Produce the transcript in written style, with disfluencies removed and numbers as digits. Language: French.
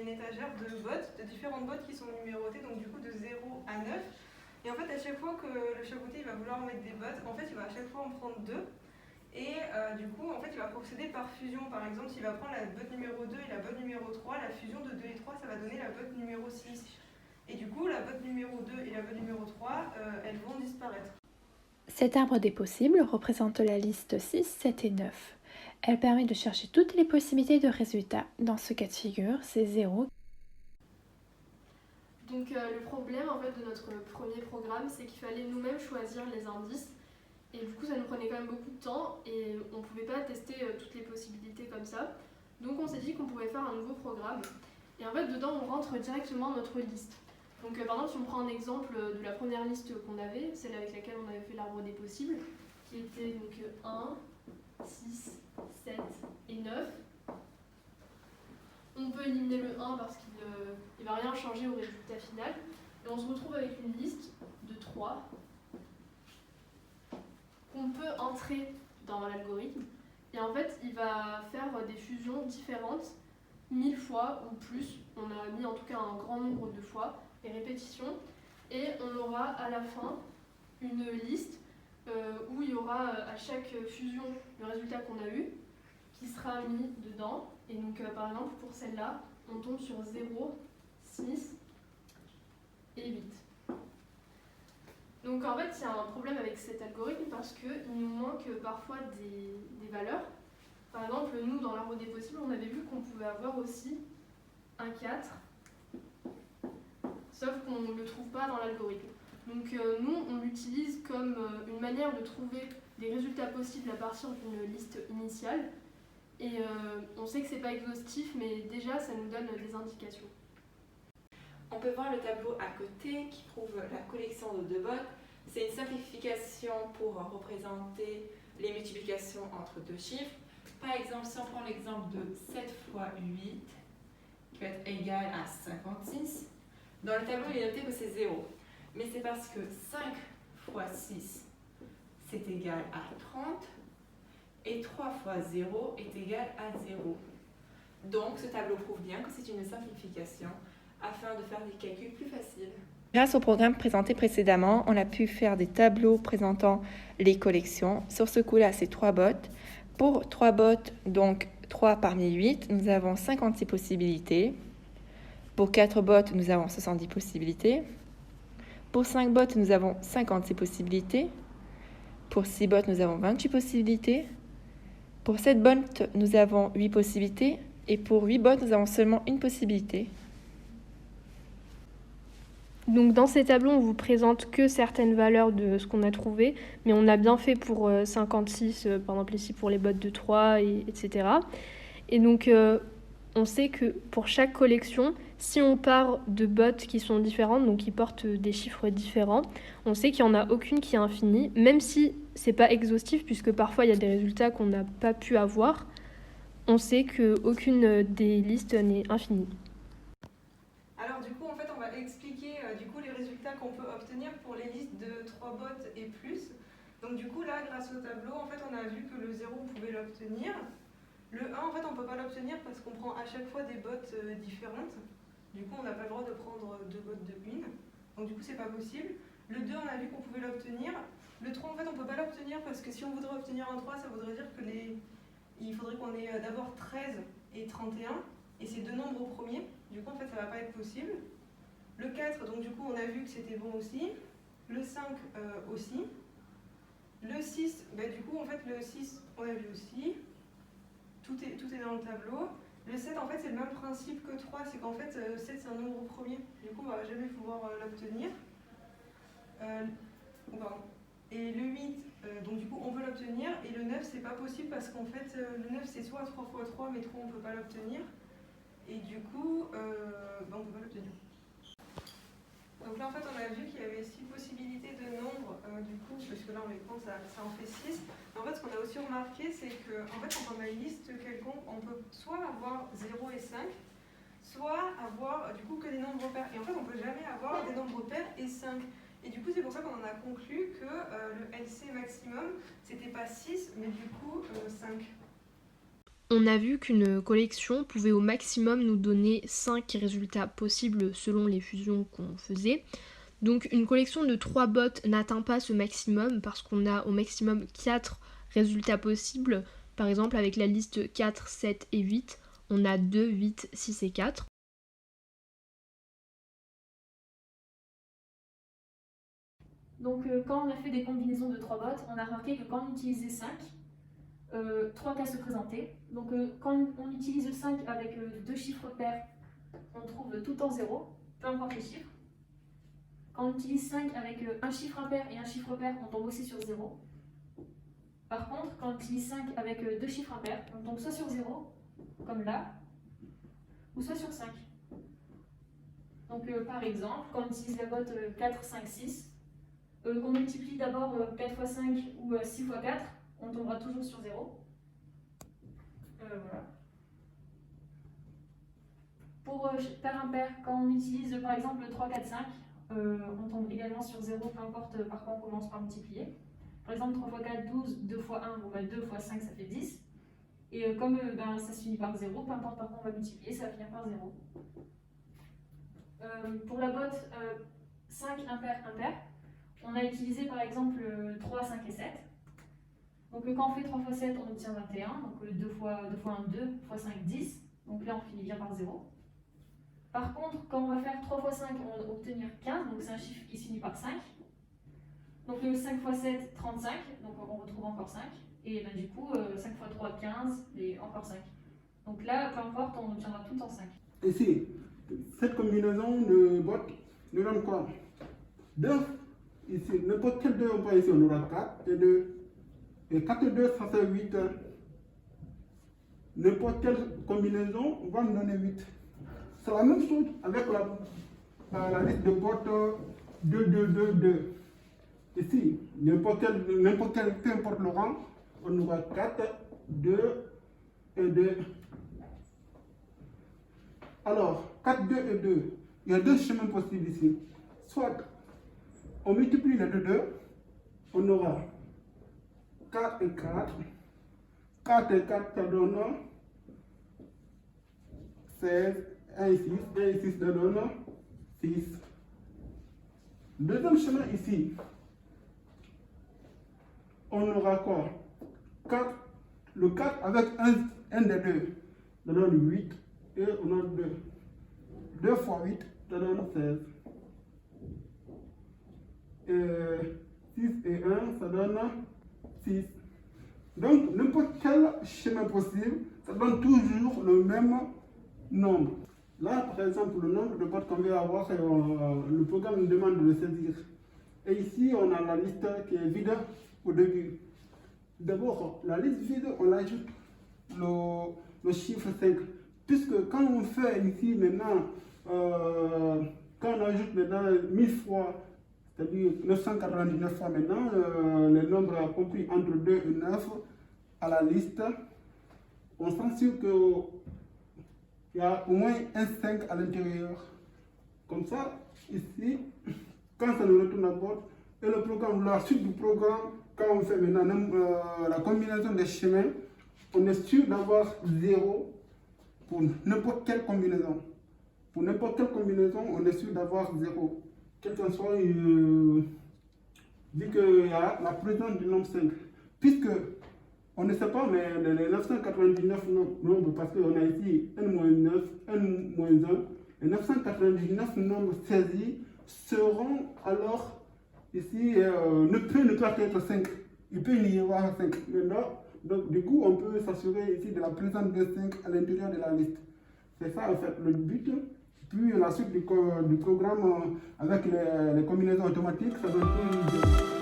une étagère de bottes, de différentes bottes qui sont numérotées, donc du coup de 0 à 9. Et en fait, à chaque fois que le chapeauté va vouloir mettre des bottes, en fait, il va à chaque fois en prendre 2. Et du coup, en fait, il va procéder par fusion. Par exemple, s'il va prendre la botte numéro 2 et la botte numéro 3, la fusion de 2 et 3, ça va donner la botte numéro 6. Et du coup, la botte numéro 2 et la botte numéro 3, elles vont disparaître. Cet arbre des possibles représente la liste 6, 7 et 9. Elle permet de chercher toutes les possibilités de résultats. Dans ce cas de figure, c'est 0. Donc le problème en fait de notre premier programme, c'est qu'il fallait nous-mêmes choisir les indices. Et du coup, ça nous prenait quand même beaucoup de temps et on ne pouvait pas tester toutes les possibilités comme ça. Donc on s'est dit qu'on pouvait faire un nouveau programme. Et en fait, dedans, on rentre directement notre liste. Donc par exemple, si on prend un exemple de la première liste qu'on avait, celle avec laquelle on avait fait l'arbre des possibles, qui était donc 1, 6, 7 et 9. On peut éliminer le 1 parce qu'il ne va rien changer au résultat final. Et on se retrouve avec une liste de 3 qu'on peut entrer dans l'algorithme. Et en fait, il va faire des fusions différentes 1000 fois ou plus. On a mis en tout cas un grand nombre de fois, les répétitions. Et on aura à la fin une liste où il y aura à chaque fusion le résultat qu'on a eu qui sera mis dedans. Et donc par exemple pour celle-là, on tombe sur 0, 6 et 8. Donc en fait, il y a un problème avec cet algorithme parce qu'il nous manque parfois des valeurs. Par exemple, nous, dans l'arbre des possibles, on avait vu qu'on pouvait avoir aussi un 4, sauf qu'on ne le trouve pas dans l'algorithme. Donc nous, on l'utilise comme une manière de trouver des résultats possibles à partir d'une liste initiale. Et on sait que ce n'est pas exhaustif, mais déjà, ça nous donne des indications. On peut voir le tableau à côté qui prouve la collection de 2 bottes. C'est une simplification pour représenter les multiplications entre 2 chiffres. Par exemple, si on prend l'exemple de 7 fois 8, qui va être égal à 56, dans le tableau, il est noté que c'est 0. Mais c'est parce que 5 fois 6, c'est égal à 30, et 3 fois 0 est égal à 0. Donc, ce tableau prouve bien que c'est une simplification afin de faire des calculs plus faciles. Grâce au programme présenté précédemment, on a pu faire des tableaux présentant les collections. Sur ce coup-là, c'est 3 bottes. Pour 3 bottes, donc 3 parmi 8, nous avons 56 possibilités. Pour 4 bottes, nous avons 70 possibilités. Pour 5 bottes, nous avons 56 possibilités. Pour 6 bottes, nous avons 28 possibilités. Pour 7 bottes, nous avons 8 possibilités. Et pour 8 bottes, nous avons seulement une possibilité. Donc dans ces tableaux, on vous présente que certaines valeurs de ce qu'on a trouvé, mais on a bien fait pour 56, par exemple ici pour les bottes de 3, etc. Et donc on sait que pour chaque collection, si on part de bottes qui sont différentes, donc qui portent des chiffres différents, on sait qu'il n'y en a aucune qui est infinie, même si ce n'est pas exhaustif, puisque parfois il y a des résultats qu'on n'a pas pu avoir, on sait qu'aucune des listes n'est infinie. Alors du coup, en fait, on va expliquer les résultats qu'on peut obtenir pour les listes de 3 bottes et plus. Donc du coup, là, grâce au tableau, en fait, on a vu que le 0, on pouvait l'obtenir. Le 1, en fait, on ne peut pas l'obtenir parce qu'on prend à chaque fois des bottes différentes. Du coup, on n'a pas le droit de prendre 2 bottes de 1. Donc du coup, c'est pas possible. Le 2, on a vu qu'on pouvait l'obtenir. Le 3, en fait, on ne peut pas l'obtenir parce que si on voudrait obtenir un 3, ça voudrait dire que il faudrait qu'on ait d'abord 13 et 31. Et c'est 2 nombres au premier. Du coup, en fait, ça ne va pas être possible. Le 4, donc du coup, on a vu que c'était bon aussi. Le 5 aussi. Le 6, du coup, en fait, le 6, on a vu aussi. Tout est dans le tableau. Le 7, en fait, c'est le même principe que 3, c'est qu'en fait, 7, c'est un nombre au premier. Du coup, on ne va jamais pouvoir l'obtenir. Et le 8, donc du coup, on peut l'obtenir. Et le 9, c'est pas possible parce qu'en fait, le 9, c'est soit 3 fois 3, mais 3, on ne peut pas l'obtenir. Et du coup, on ne peut pas l'obtenir. Donc là, en fait, on a vu qu'il y avait 6 possibilités de nombres, du coup, parce que là, on les compte, ça en fait 6. En fait, ce qu'on a aussi remarqué, c'est que en fait, quand on a une liste quelconque, on peut soit avoir 0 et 5, soit avoir du coup que des nombres pairs. Et en fait, on ne peut jamais avoir des nombres pairs et 5. Et du coup, c'est pour ça qu'on en a conclu que le LC maximum, c'était pas 6, mais du coup 5. On a vu qu'une collection pouvait au maximum nous donner 5 résultats possibles selon les fusions qu'on faisait. Donc une collection de 3 bottes n'atteint pas ce maximum parce qu'on a au maximum 4 résultats possibles. Par exemple avec la liste 4, 7 et 8, on a 2, 8, 6 et 4. Donc quand on a fait des combinaisons de 3 bottes, on a remarqué que quand on utilisait 5, 3 cas se présentaient. Donc quand on utilise 5 avec 2 chiffres pairs, on trouve tout en 0, peu importe les chiffres. Quand on utilise 5 avec un chiffre impair et un chiffre pair, on tombe aussi sur 0. Par contre, quand on utilise 5 avec 2 chiffres impairs, on tombe soit sur 0, comme là, ou soit sur 5. Donc par exemple, quand on utilise la botte 4, 5, 6, qu'on multiplie d'abord 4 x 5 ou 6 x 4, on tombera toujours sur 0. Voilà. Pour paire impair, quand on utilise par exemple 3, 4, 5, on tombe également sur 0, peu importe par quoi on commence par multiplier. Par exemple, 3 x 4, 12, 2 x 1, bon, 2 x 5, ça fait 10. Et comme ça se finit par 0, peu importe par quoi on va multiplier, ça va finir par 0. Pour la botte 5 impair, impair, on a utilisé par exemple 3, 5 et 7. Donc quand on fait 3 x 7, on obtient 21. Donc 2 x 1, 2, x 5, 10. Donc là, on finit bien par 0. Par contre, quand on va faire 3 x 5, on va obtenir 15. Donc c'est un chiffre qui se finit par 5. Donc 5 x 7, 35. Donc on retrouve encore 5. Et ben, du coup, 5 x 3, 15. Et encore 5. Donc là, peu importe, on obtiendra tout en 5. Ici, cette combinaison de bottes nous donne quoi? 2. Ici, n'importe quel 2 on prend ici, on aura 4 et 2. Et 4 et 2, ça fait 8. N'importe quelle combinaison va nous donner 8. C'est la même chose avec la liste de bottes 2, 2, 2, 2. Ici, n'importe quel, peu importe le rang, on aura 4, 2 et 2. Alors, 4, 2 et 2, il y a 2 chemins possibles ici. Soit on multiplie les 2, 2, on aura 4 et 4. 4 et 4, ça donne 16, 1 et 6, 1 et 6, ça donne 6. Deuxième chemin ici, on aura quoi? 4, le 4 avec un des 2, ça donne 8, et on a 2. 2 fois 8, ça donne 16. Et 6 et 1, ça donne 6. Donc, n'importe quel chemin possible, ça donne toujours le même nombre. Là, par exemple, le nombre de bottes qu'on va avoir, le programme nous demande de le saisir. Et ici, on a la liste qui est vide au début. D'abord, la liste vide, on ajoute le chiffre 5. Puisque quand on fait ici maintenant, quand on ajoute maintenant 1000 fois, c'est-à-dire 999 fois maintenant, les nombres compris entre 2 et 9 à la liste, on sent sûr qu'il y a au moins un 5 à l'intérieur. Comme ça, ici, quand ça nous retourne à bord, et le programme, la suite du programme, quand on fait maintenant la combinaison des chemins, on est sûr d'avoir 0 pour n'importe quelle combinaison. Pour n'importe quelle combinaison, on est sûr d'avoir 0. Quel qu'en soit, vu qu'il y a la présence du nombre 5. Puisque on ne sait pas, mais les 999 nombres, parce qu'on a ici n-9, n-1, les 999 nombres saisis seront alors ici, ne peut pas être 5. Il peut y avoir 5. Maintenant, donc du coup, on peut s'assurer ici de la présence de 5 à l'intérieur de la liste. C'est ça en fait le but. Puis la suite du programme avec les combinaisons automatiques, ça donne plus